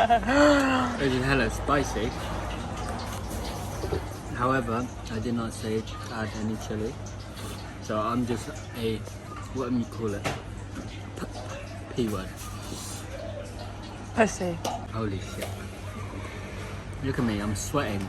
It is hella spicy. However, I did not say add any chili. So I'm just a, what do you call it? P word. Pussy. Holy shit. Look at me, I'm sweating.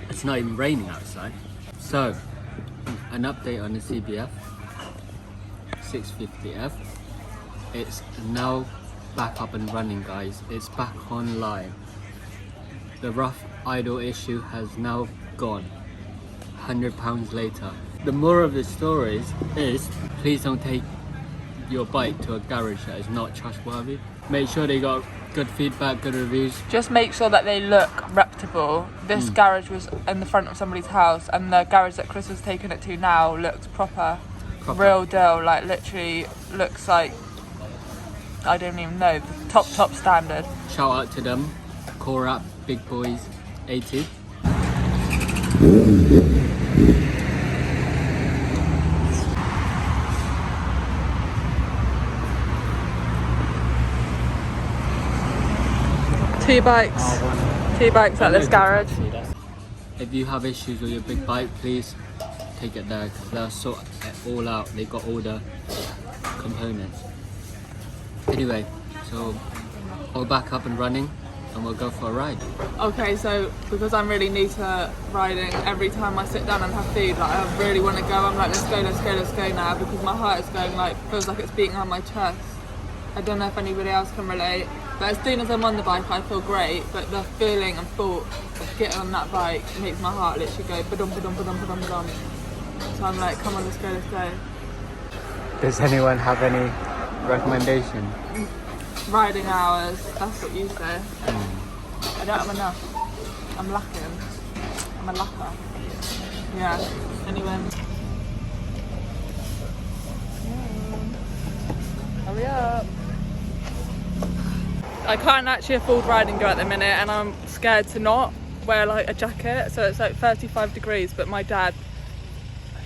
It's not even raining outside. So, an update on the CB650F. It's now back up and running, guys. It's back online. The rough idle issue has now gone. £100 later. The moral of the story is please don't take your bike to a garage that is not trustworthy. Make sure they got good feedback, good reviews. Just make sure that they look reputable. This garage was in the front of somebody's house, and the garage that Chris has taken it to now looks proper. Real deal. Like literally looks like, I don't even know, the top standard. Shout out to them. Core Up, Big Boys, 80. Two bikes at this garage. If you have issues with your big bike, please take it there because they'll sort it all out. They got all the components. Anyway, so all back up and running and we'll go for a ride. Okay, so because I'm really new to riding, every time I sit down and have food, like I really want to go. I'm like, let's go now, because my heart is going, like, feels like it's beating on my chest. I don't know if anybody else can relate, but as soon as I'm on the bike I feel great, but the feeling and thought of getting on that bike makes my heart literally go ba-dum, ba-dum, ba-dum, ba-dum, ba-dum. So I'm like, come on, let's go. Does anyone have any recommendation? Riding hours, that's what you say. I don't have enough. I'm lacking. I'm a lacker. Yeah, anyway. Hurry up. I can't actually afford riding gear at the minute, and I'm scared to not wear like a jacket. So it's like 35 degrees, but my dad,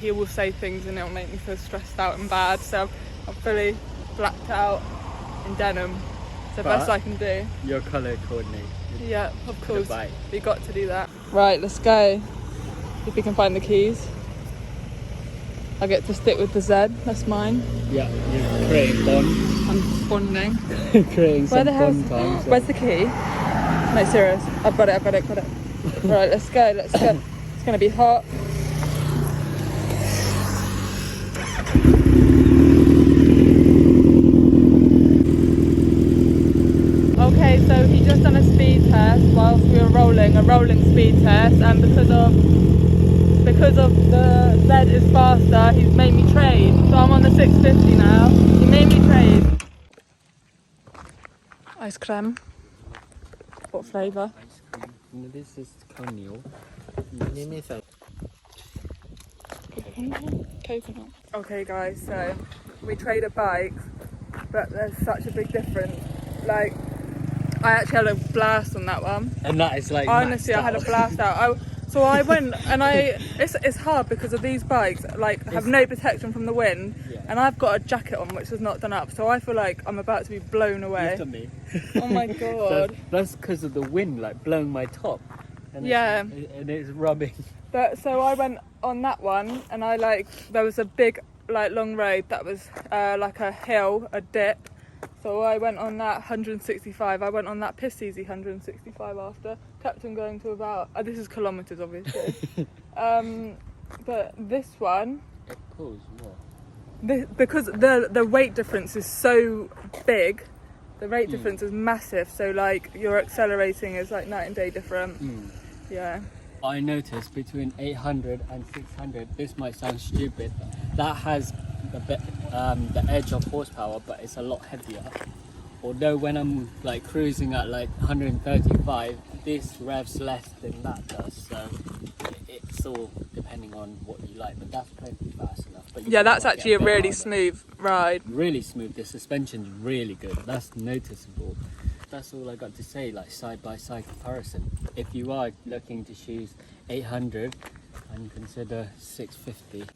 he will say things and it'll make me feel stressed out and bad. So I'm fully blacked out in denim. It's the best I can do. Your colour coordinate. Yeah, of course. We got to do that. Right, let's go. If we can find the keys. I get to stick with the Z, that's mine. Yeah, you're creating bond. I'm bonding. Creating some bond times. Where's the key? No, serious. I've got it. Right, let's go. It's gonna be hot. Okay, so he just done a speed test whilst we were rolling, a rolling speed test, and because of the Z is faster, he's made me trade. So I'm on the 650 now. He made me trade. Ice cream. What flavour? Ice cream. This is cornmeal. Coconut. Okay guys, so we traded bikes, but there's such a big difference. Like, I actually had a blast on that one. And that is like honestly, I had a blast out. So I went and it's hard because of these bikes, like, have no protection from the wind, and I've got a jacket on which is not done up, so I feel like I'm about to be blown away. Look at me. Oh my god. That's because of the wind, like, blowing my top. And yeah. And it's rubbing. But so I went on that one, and there was a big, like, long road that was like a hill, a dip. So I went on that 165. I went on that piss easy 165 after. Kept on going to about, this is kilometres obviously. But this one, It pulls more. because the weight difference is so big, the rate difference is massive. So like your accelerating is like night and day different. Yeah. I noticed between 800 and 600, this might sound stupid, that has the edge of horsepower, but it's a lot heavier. Although when I'm like cruising at like 135, this revs less than that does. So it's all depending on what you like, but that's plenty fast enough. But yeah, that's actually a really smooth ride. Really smooth. The suspension's really good. That's noticeable. That's all I got to say, like side by side comparison. If you are looking to choose 800 and consider 650.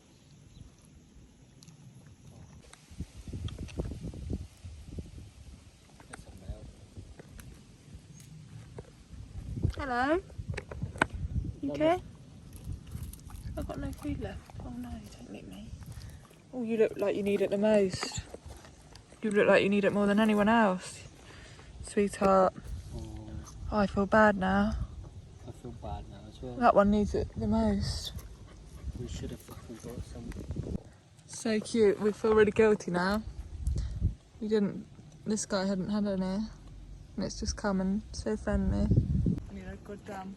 Hello. You okay? I've got no food left. Oh no, don't lick me. Oh, you look like you need it the most. You look like you need it more than anyone else. Sweetheart. Oh, I feel bad now. I feel bad now as well. That one needs it the most. We should have fucking got some. So cute. We feel really guilty now. We didn't. This guy hadn't had any, and it's just come and so friendly. I need a good hairbrush.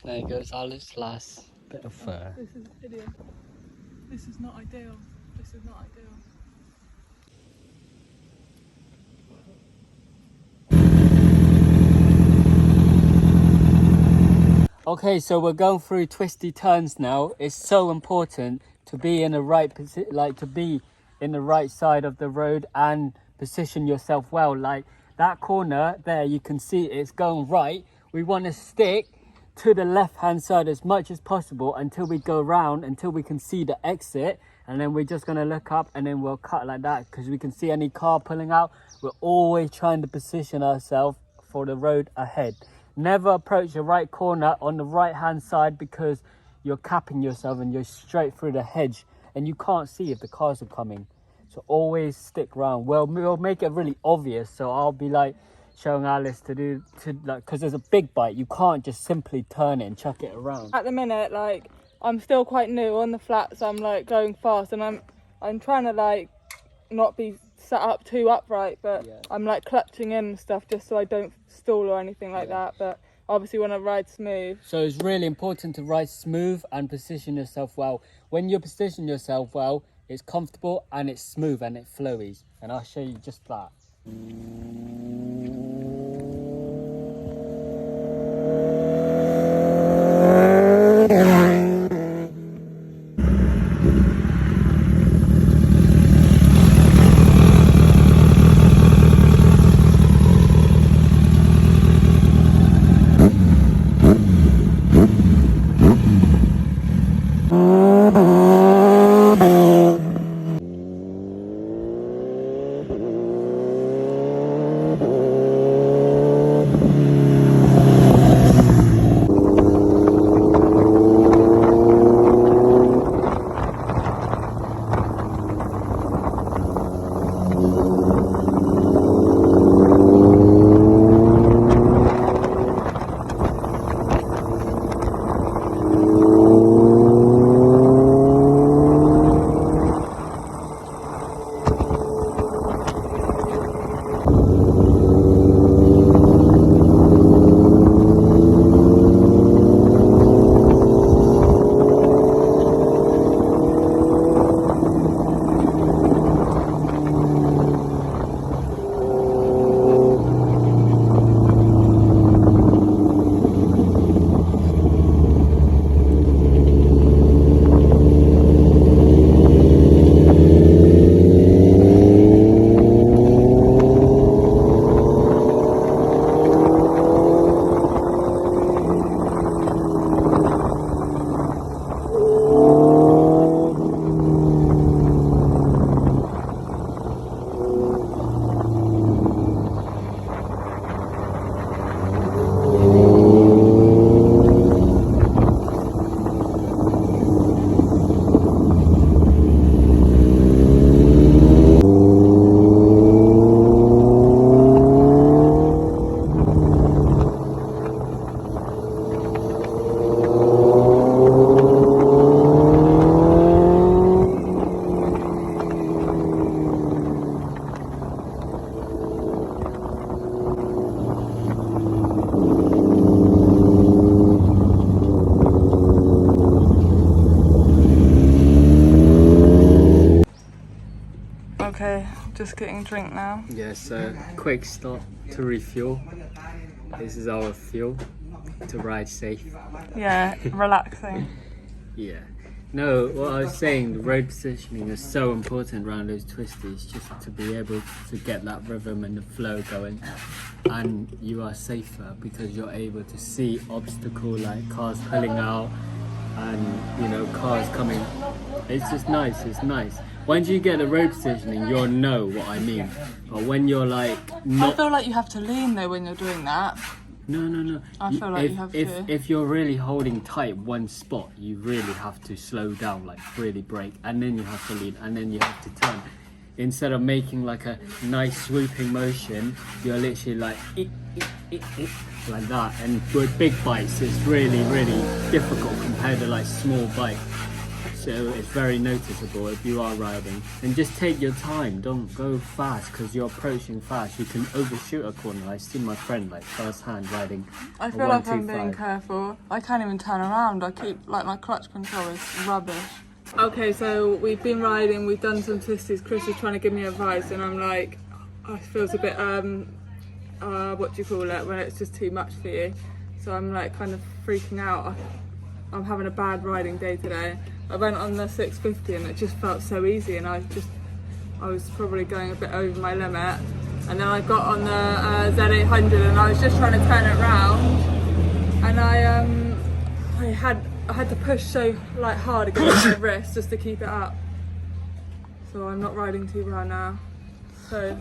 There goes Alice's last bit of fur. This is hideous. This is not ideal. This is not ideal. Okay, so we're going through twisty turns now. It's so important to be in the right position, like to be in the right side of the road and position yourself well. Like that corner there, you can see it's going right. We want to stick to the left hand side as much as possible until we go round, until we can see the exit, and then we're just going to look up and then we'll cut like that because we can see any car pulling out. We're always trying to position ourselves for the road ahead. Never approach the right corner on the right hand side because you're capping yourself and you're straight through the hedge and you can't see if the cars are coming. So always stick round. Well, we'll make it really obvious, so I'll be like showing Alice to like, because there's a big bite, you can't just simply turn it and chuck it around. At the minute, like, I'm still quite new on the flats. I'm like going fast and I'm trying to like not be set up too upright, but yeah. I'm like clutching in and stuff just so I don't stall or anything like that, but obviously want to ride smooth. So it's really important to ride smooth and position yourself well. When you position yourself well, it's comfortable and it's smooth and it flows, and I'll show you just that. Okay, just getting a drink now. Yeah, so quick stop to refuel. This is our fuel to ride safe. Yeah, relaxing. Yeah. No, what I was saying, the road positioning is so important around those twisties, just to be able to get that rhythm and the flow going. And you are safer because you're able to see obstacle like cars pulling out, and you know, cars coming. It's just nice. It's nice. Once you get the road positioning, you'll know what I mean. But when you're like I not, feel like you have to lean though when you're doing that. no. I feel like you have to. If you're really holding tight one spot, you really have to slow down, like really brake, and then you have to lean, and then you have to turn. Instead of making like a nice swooping motion, you're literally like like that. And with big bikes, it's really difficult compared to like small bikes. So it's very noticeable if you are riding. And just take your time, don't go fast, because you're approaching fast. You can overshoot a corner. I've seen my friend like first hand riding. I feel like I'm being careful. I can't even turn around. I keep, like, my clutch control is rubbish. Okay, so we've been riding, we've done some twisties. Chris is trying to give me advice and I'm like, it feels a bit, what do you call it, when it's just too much for you. So I'm like kind of freaking out. I'm having a bad riding day today. I went on the 650 and it just felt so easy, and I was probably going a bit over my limit. And then I got on the Z800 and I was just trying to turn it round, and I had to push so like hard against my wrist just to keep it up. So I'm not riding too well now. So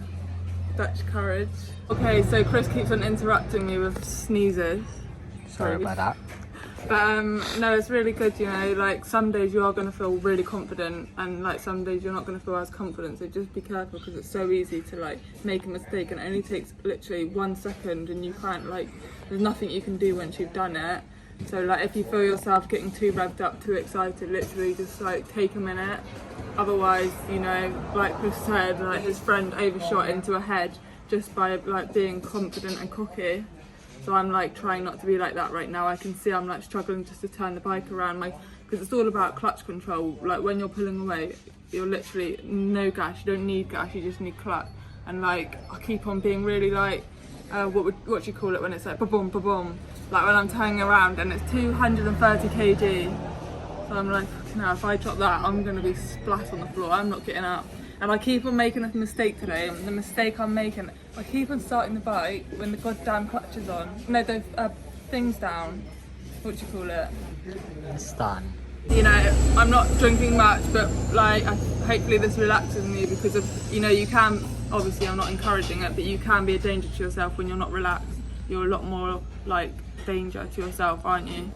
Dutch courage. Okay, so Chris keeps on interrupting me with sneezes. Sorry about that. But no, it's really good, you know, like some days you are going to feel really confident and like some days you're not going to feel as confident, so just be careful because it's so easy to like make a mistake, and it only takes literally 1 second and you can't, like, there's nothing you can do once you've done it. So like if you feel yourself getting too revved up, too excited, literally just like take a minute. Otherwise, you know, like Chris said, like his friend overshot into a hedge just by like being confident and cocky. So I'm like trying not to be like that right now. I can see I'm like struggling just to turn the bike around, like, because it's all about clutch control. Like when you're pulling away, you're literally no gas. You don't need gas. You just need clutch. And like I keep on being really like, what do you call it when it's like ba-boom, ba-boom? Like when I'm turning around and it's 230 kg. So I'm like, no, if I drop that, I'm gonna be splat on the floor. I'm not getting up. And I keep on making a mistake today. And the mistake I'm making, I keep on starting the bike when the goddamn clutch is on. No, the thing's down. What do you call it? Stand. You know, I'm not drinking much, but like, hopefully this relaxes me, because of, you know, you can, obviously I'm not encouraging it, but you can be a danger to yourself when you're not relaxed. You're a lot more like danger to yourself, aren't you?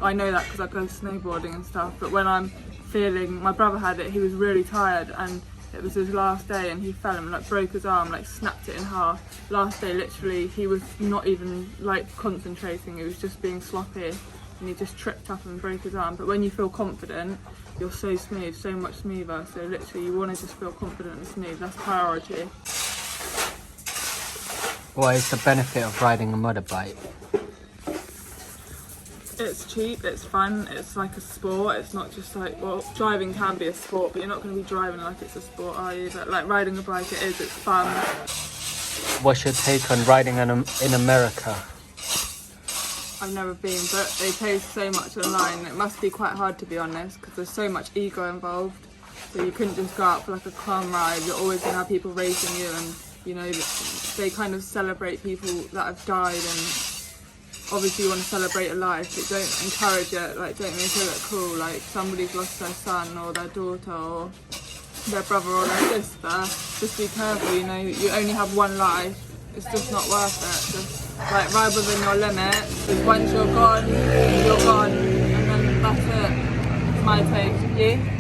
I know that because I go snowboarding and stuff, but when I'm feeling, my brother had it, he was really tired and it was his last day and he fell and like broke his arm, like snapped it in half. Last day, literally, he was not even like concentrating, he was just being sloppy and he just tripped up and broke his arm. But when you feel confident, you're so smooth, so much smoother. So literally you want to just feel confident and smooth, that's priority. What is the benefit of riding a motorbike? It's cheap, it's fun, it's like a sport. It's not just like, well, driving can be a sport, but you're not going to be driving like it's a sport, are you? But like riding a bike, it is, it's fun. What's your take on riding in America? I've never been, but they post so much online. It must be quite hard, to be honest, because there's so much ego involved. So you couldn't just go out for like a calm ride. You're always going to have people racing you, and you know, they kind of celebrate people that have died, and obviously you want to celebrate a life, but don't encourage it, like don't make it look cool, like somebody's lost their son or their daughter or their brother or their sister. Just be careful, you know, you only have one life, it's just not worth it. Just like ride within your limit, because once you're gone, and then that's it. It's my take. You?